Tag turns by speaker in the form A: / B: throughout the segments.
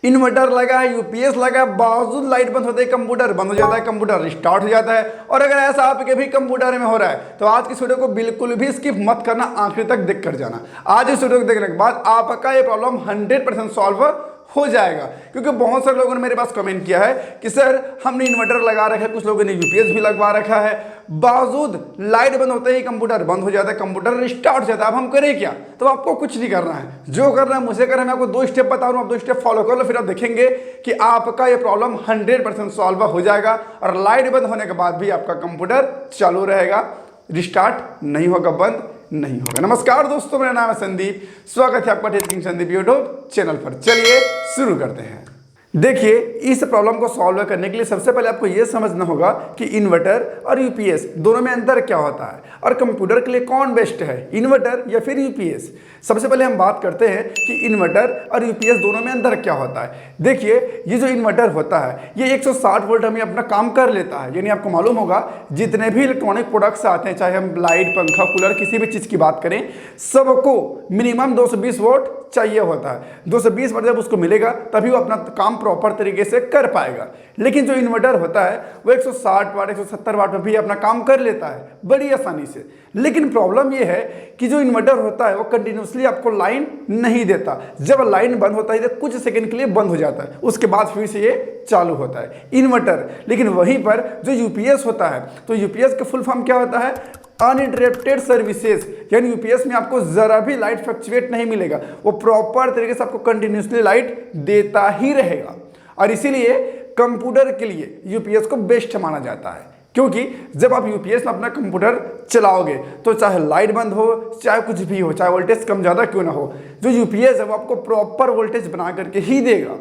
A: Inverter लगा है, UPS लगा है, बावजूद लाइट बंद होते ही कंप्यूटर बंद हो जाता है, कंप्यूटर रिस्टार्ट हो जाता है। और अगर ऐसा आपके भी कंप्यूटर में हो रहा है तो आज की वीडियो को बिल्कुल भी स्किप मत करना, आखिर तक देख कर जाना। आज इस वीडियो को देखने के बाद आपका ये प्रॉब्लम 100% सॉल्व हो जाएगा। क्योंकि बहुत सारे लोगों ने मेरे पास कमेंट किया है कि सर हमने इन्वर्टर लगा रखा है, कुछ लोगों ने यूपीएस भी लगवा रखा है, बावजूद लाइट बंद होते ही कंप्यूटर बंद हो जाता है, कंप्यूटर रिस्टार्ट हो जाता है। अब हम करें क्या? तो आपको कुछ नहीं करना है, जो करना है मुझे करना है। मैं आपको 2 स्टेप बता रहा हूं, आप 2 स्टेप फॉलो कर लो, फिर आप देखेंगे कि आपका ये प्रॉब्लम 100% सॉल्व हो जाएगा और लाइट बंद होने के बाद भी आपका कंप्यूटर चालू रहेगा, रिस्टार्ट नहीं होगा, बंद नहीं होगा। नमस्कार दोस्तों, मेरा नाम है संदीप, स्वागत है आपका टेस्टिंग संदीप यूट्यूब चैनल पर। चलिए शुरू करते हैं। देखिए, इस प्रॉब्लम को सॉल्व करने के लिए सबसे पहले आपको यह समझना होगा कि इन्वर्टर और यूपीएस दोनों में अंतर क्या होता है और कंप्यूटर के लिए कौन बेस्ट है, इन्वर्टर या फिर यूपीएस। सबसे पहले हम बात करते हैं कि इन्वर्टर और यूपीएस दोनों में अंतर क्या होता है। देखिए, ये जो इन्वर्टर होता है ये 160 वोल्ट हमें अपना काम कर लेता है। यानी आपको मालूम होगा जितने भी इलेक्ट्रॉनिक प्रोडक्ट्स आते हैं, चाहे हम लाइट, पंखा, कूलर, किसी भी चीज़ की बात करें, सबको मिनिमम 220 वोल्ट चाहिए होता है। 220 वोल्ट जब उसको मिलेगा तभी वो अपना काम प्रॉपर तरीके से कर पाएगा। लेकिन जो इन्वर्टर होता है वो 160 वाट, 170 वाट में भी अपना काम कर लेता है बड़ी आसानी से। लेकिन प्रॉब्लम ये है कि जो इन्वर्टर होता है वो कंटिन्यूसली आपको लाइन नहीं देता। जब लाइन बंद होता है तो कुछ सेकंड के लिए बंद हो जाता है, उसके बाद फिर से ये चालू होता है इन्वर्टर। लेकिन वहीं पर जो यूपीएस होता है, तो यूपीएस का फुल फॉर्म क्या होता है? Uninterrupted services. यानी यूपीएस में आपको जरा भी लाइट फ्लक्चुएट नहीं मिलेगा, वो प्रॉपर तरीके से आपको कंटिन्यूसली लाइट देता ही रहेगा। और इसीलिए कंप्यूटर के लिए यूपीएस को बेस्ट माना जाता है। क्योंकि जब आप यूपीएस में अपना कंप्यूटर चलाओगे तो चाहे लाइट बंद हो, चाहे कुछ भी हो, चाहे वोल्टेज कम ज़्यादा क्यों ना हो, जो यूपीएस है वो आपको प्रॉपर वोल्टेज बना करके ही देगा।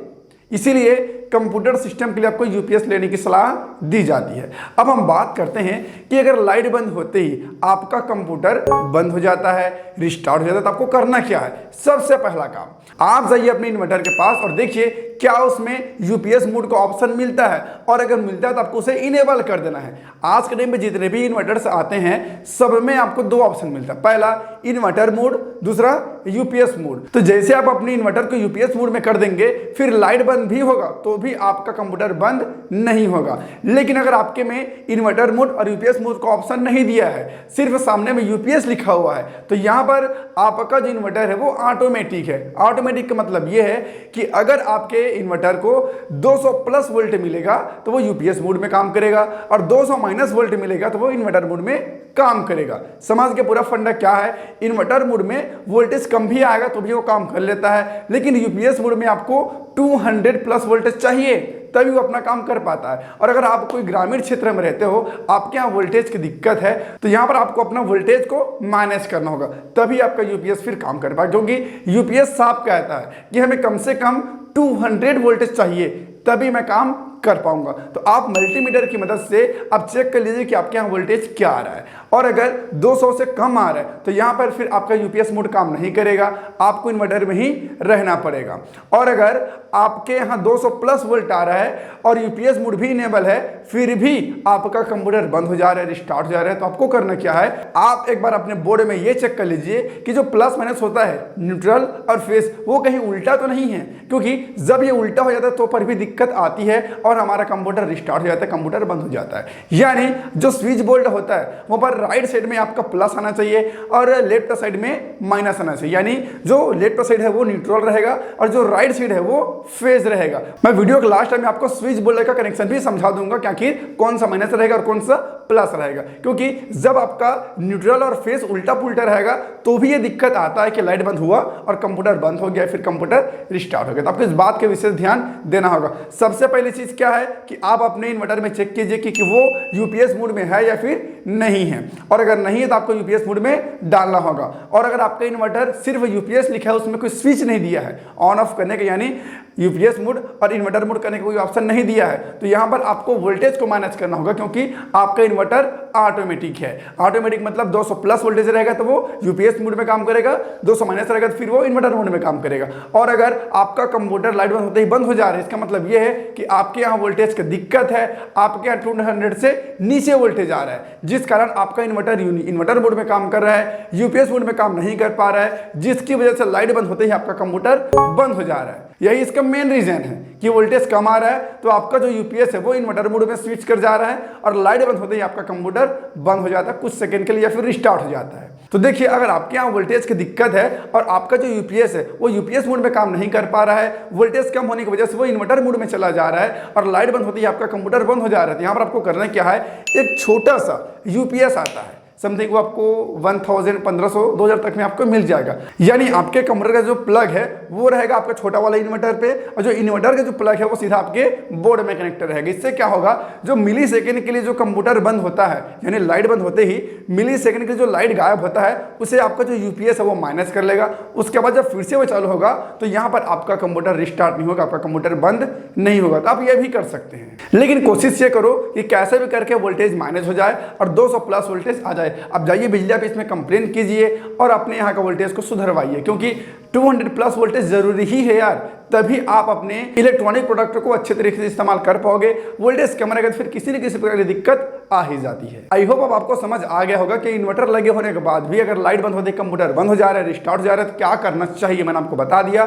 A: इसीलिए कंप्यूटर सिस्टम के लिए आपको यूपीएस लेने की सलाह दी जाती है। अब हम बात करते हैं कि अगर लाइट बंद होते ही आपका कंप्यूटर बंद हो जाता है, रिस्टार्ट हो जाता है, तो आपको करना क्या है? सबसे पहला काम, आप जाइए अपने इन्वर्टर के पास और देखिए क्या उसमें यूपीएस मोड का ऑप्शन मिलता है, और अगर मिलता है तो आपको उसे इनेबल कर देना है। आज के टाइम में जितने भी इन्वर्टर्स आते हैं सब में आपको 2 ऑप्शन मिलता है, पहला इन्वर्टर मोड, दूसरा यूपीएस मोड। तो जैसे आप अपने इन्वर्टर को यूपीएस मोड में कर देंगे, फिर लाइट बंद भी होगा तो भी आपका कंप्यूटर बंद नहीं होगा। लेकिन अगर आपके में इन्वर्टर मोड और यूपीएस मोड का ऑप्शन नहीं दिया है, सिर्फ सामने में यूपीएस लिखा हुआ है, तो यहां पर आपका जो इन्वर्टर है वो ऑटोमेटिक है। ऑटोमेटिक का मतलब यह है कि अगर आपके इन्वर्टर को 200 प्लस वोल्ट मिलेगा तो वो यूपीएस मोड में काम करेगा, और 200 माइनस वोल्ट मिलेगा तो वो इन्वर्टर मोड में काम करेगा। समझ के पूरा फंडा क्या है? इन्वर्टर मोड में वोल्टेज कम भी आएगा तो भी वो काम कर लेता है, लेकिन यूपीएस मोड में आपको 200 प्लस वोल्टेज चाहिए तभी वो अपना काम कर पाता है। और अगर आप कोई ग्रामीण क्षेत्र में रहते हो, आपके यहाँ वोल्टेज की दिक्कत है, तो यहाँ पर आपको अपना वोल्टेज को मैनेज करना होगा, तभी आपका यूपीएस फिर काम कर पाएगा। क्योंकि यूपीएस साफ कहता है कि हमें कम से कम 200 वोल्टेज चाहिए तभी मैं काम कर पाऊंगा। तो आप मल्टीमीटर की मदद से आप चेक कर लीजिए कि आपके यहाँ वोल्टेज क्या आ रहा है, और अगर 200 से कम आ रहा है तो यहाँ पर फिर आपका यूपीएस मोड काम नहीं करेगा, आपको इन्वर्टर में ही रहना पड़ेगा। और अगर आपके यहाँ 200 प्लस वोल्ट आ रहा है और यूपीएस मोड भी इनेबल है, फिर भी आपका कंप्यूटर बंद हो जा रहा है, रिस्टार्ट हो जा रहा है, तो आपको करना क्या है? आप एक बार अपने बोर्ड में ये चेक कर लीजिए कि जो प्लस माइनस होता है, न्यूट्रल और फेस, वो कहीं उल्टा तो नहीं है। क्योंकि जब ये उल्टा हो जाता है तो पर भी दिक्कत आती है और हमारा कंप्यूटर रिस्टार्ट हो जाता है, कंप्यूटर बंद हो जाता है। यानी जो स्विच बोर्ड होता है वहां पर राइट साइड में आपका प्लस आना चाहिए और लेफ्ट साइड में माइनस आना चाहिए। यानी जो लेफ्ट साइड है वो न्यूट्रल रहेगा और जो राइट साइड है वो फेज रहेगा। मैं वीडियो के लास्ट में आपको स्विच बोर्ड का कनेक्शन भी समझा दूंगा कि आखिर कौन सा माइनस रहेगा और कौन सा प्लस रहेगा। क्योंकि जब आपका न्यूट्रल और फेज उल्टा पुल्टा रहेगा तो भी ये दिक्कत आता है कि लाइट बंद हुआ और कंप्यूटर बंद हो गया, फिर कंप्यूटर रिस्टार्ट हो गया। तो आपको इस बात के विशेष ध्यान देना होगा। सबसे पहली चीज क्या है कि आप अपने इन्वर्टर में चेक कीजिए कि वो यूपीएस मोड में है या फिर नहीं है, और अगर नहीं है तो आपको यूपीएस मोड में डालना होगा। और अगर आपका इन्वर्टर सिर्फ यूपीएस लिखा है, उसमें कोई स्विच नहीं दिया है ऑन ऑफ करने का, यानी यूपीएस मोड और इन्वर्टर मोड करने का कोई ऑप्शन नहीं दिया है, तो यहां पर आपको वोल्टेज को मैनेज करना होगा। क्योंकि आपका इन्वर्टर ऑटोमेटिक है। ऑटोमेटिक मतलब 200 प्लस वोल्टेज रहेगा तो वो यूपीएस मोड में काम करेगा, 200 माइनस रहेगा तो फिर वो इन्वर्टर मोड में काम करेगा। और अगर आपका कंप्यूटर लाइट बंद होते ही बंद हो जा रहा है, इसका मतलब ये है कि आपके यहाँ वोल्टेज की दिक्कत है, आपके यहाँ 200 से नीचे वोल्टेज आ रहा है, जिस कारण आपका इन्वर्टर मोड में काम कर रहा है, यूपीएस मोड में काम नहीं कर पा रहा है, जिसकी वजह से लाइट बंद होते ही आपका कंप्यूटर बंद हो जा रहा है। यही इसका मेन रीजन है कि वोल्टेज कम आ रहा है, तो आपका जो यूपीएस है वो इन्वर्टर मोड में स्विच कर जा रहा है और लाइट बंद होते ही आपका कंप्यूटर बंद हो जाता है कुछ सेकंड के लिए या फिर रिस्टार्ट हो जाता है। तो देखिए, अगर आपके यहाँ वोल्टेज की दिक्कत है और आपका जो यूपीएस है वो यूपीएस मोड में काम नहीं कर पा रहा है, वोल्टेज कम होने की वजह से वो इन्वर्टर मोड में चला जा रहा है और लाइट बंद होती है आपका कंप्यूटर बंद हो जा रहा है, तो यहाँ पर आपको करना क्या है, एक छोटा सा यूपीएस आता है समथिंग, वो आपको 1000, 1500, 2000 तक में आपको मिल जाएगा। यानी आपके कंप्यूटर का जो प्लग है वो रहेगा आपका छोटा वाला इन्वर्टर पे, और जो इन्वर्टर का जो प्लग है वो सीधा आपके बोर्ड में कनेक्टेड रहेगा। इससे क्या होगा, जो मिली सेकेंड के लिए जो कंप्यूटर बंद होता है, यानी लाइट बंद होते ही मिली सेकेंड के लिए जो लाइट गायब होता है उसे आपका जो यूपीएस है वो माइनस कर लेगा। उसके बाद जब फिर से वो चालू होगा तो यहाँ पर आपका कंप्यूटर रिस्टार्ट नहीं होगा, आपका कंप्यूटर बंद नहीं होगा। तो आप ये भी कर सकते हैं, लेकिन कोशिश ये करो कि कैसे भी करके वोल्टेज माइनस हो जाए और 200 प्लस वोल्टेज आ जाए। अब जाइए बिजली ऑफिस में कंप्लेन कीजिए और अपने यहाँ का वोल्टेज को सुधरवाइए, क्योंकि 200 प्लस वोल्टेज जरूरी ही है यार, तभी आप अपने इलेक्ट्रॉनिक प्रोडक्ट को अच्छे तरीके से इस्तेमाल कर पाओगे। वोल्टेज कम रहेगा तो फिर किसी न किसी प्रकार की दिक्कत आ ही जाती है। आई होप अब आपको समझ आ गया होगा कि इन्वर्टर लगे होने के बाद भी अगर लाइट बंद होती है, कंप्यूटर बंद हो जा रहा है, रिस्टार्ट हो जा रहा है, तो क्या करना चाहिए मैंने आपको बता दिया।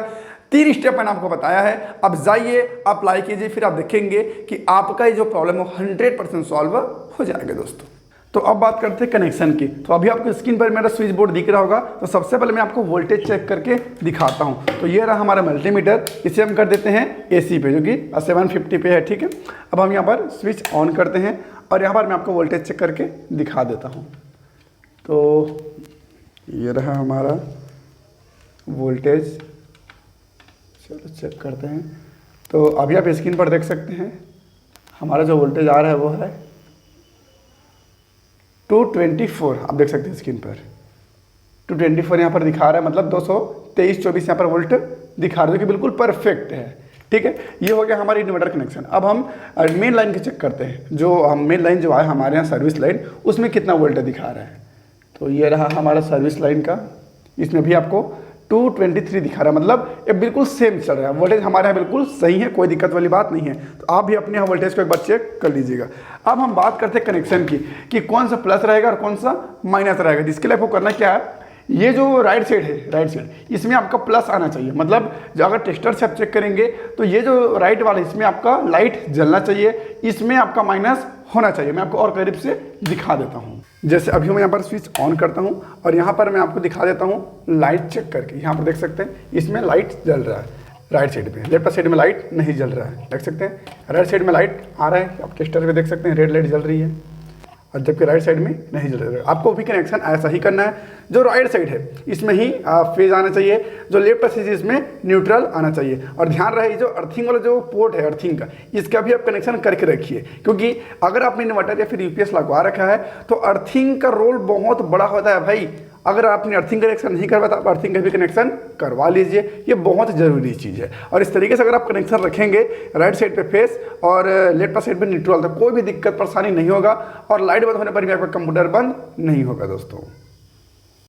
A: 3 स्टेप मैंने आपको बताया है। अब जाइए अप्लाई कीजिए, फिर आप देखेंगे कि आपका ये जो प्रॉब्लम है 100% सॉल्व हो जाएगा दोस्तों। तो अब बात करते हैं कनेक्शन की। तो अभी आपको स्क्रीन पर मेरा स्विच बोर्ड दिख रहा होगा। तो सबसे पहले मैं आपको वोल्टेज चेक करके दिखाता हूं। तो ये रहा हमारा मल्टीमीटर, इसे हम कर देते हैं एसी पे, जो कि 750 पे है, ठीक है। अब हम यहाँ पर स्विच ऑन करते हैं और यहाँ पर मैं आपको वोल्टेज चेक करके दिखा देता हूँ। तो ये रहा हमारा वोल्टेज, चलो चेक करते हैं। तो अभी आप स्क्रीन पर देख सकते हैं हमारा जो वोल्टेज आ रहा है वो है 224। आप देख सकते हैं स्क्रीन पर 224 यहाँ पर दिखा रहा है, मतलब 223-24 यहाँ पर वोल्ट दिखा रहा है, जो कि बिल्कुल परफेक्ट है, ठीक है। ये हो गया हमारी इन्वर्टर कनेक्शन। अब हम मेन लाइन के चेक करते हैं। जो हम मेन लाइन जो है हमारे यहाँ सर्विस लाइन, उसमें कितना वोल्ट दिखा रहा है। तो ये रहा हमारा सर्विस लाइन का, इसमें भी आपको 223 दिखा रहा है, मतलब ये बिल्कुल सेम चल रहा है। वोल्टेज हमारे यहाँ बिल्कुल सही है, कोई दिक्कत वाली बात नहीं है। तो आप भी अपने यहाँ वोल्टेज को एक बार चेक कर लीजिएगा। अब हम बात करते हैं कनेक्शन की कि कौन सा प्लस रहेगा और कौन सा माइनस रहेगा। जिसके लिए आपको करना क्या है, ये जो राइट साइड है, राइट साइड, इसमें आपका प्लस आना चाहिए। मतलब जो अगर टेस्टर से आप चेक करेंगे तो ये जो राइट वाला, इसमें आपका लाइट जलना चाहिए, इसमें आपका माइनस होना चाहिए। मैं आपको और करीब से दिखा देता हूँ। जैसे अभी मैं यहाँ पर स्विच ऑन करता हूँ और यहाँ पर मैं आपको दिखा देता हूँ लाइट चेक करके। यहाँ पर देख सकते हैं इसमें लाइट जल रहा है राइट साइड पे, लेफ्ट साइड में लाइट नहीं जल रहा है। देख सकते हैं राइट साइड में लाइट आ रहा है, आप टेस्टर पे देख सकते हैं रेड लाइट जल रही है, और जबकि राइट साइड में नहीं जल रहा है। आपको भी कनेक्शन ऐसा ही करना है। जो राइट साइड है इसमें ही फेज आना चाहिए, जो लेफ्ट साइड है इसमें न्यूट्रल आना चाहिए। और ध्यान रहे जो अर्थिंग वाला जो पोर्ट है अर्थिंग का, इसका भी आप कनेक्शन करके रखिए, क्योंकि अगर आपने इन्वर्टर या फिर यूपीएस लगवा रखा है तो अर्थिंग का रोल बहुत बड़ा होता है भाई। अगर आपने अर्थिंग कनेक्शन नहीं करवाया तो आप अर्थिंग का भी कनेक्शन करवा लीजिए, ये बहुत ज़रूरी चीज़ है। और इस तरीके से अगर आप कनेक्शन रखेंगे राइट साइड पे फेस और लेफ्ट साइड पे न्यूट्रल, तो कोई भी दिक्कत परेशानी नहीं होगा और लाइट बंद होने पर भी आपका कंप्यूटर बंद नहीं होगा दोस्तों।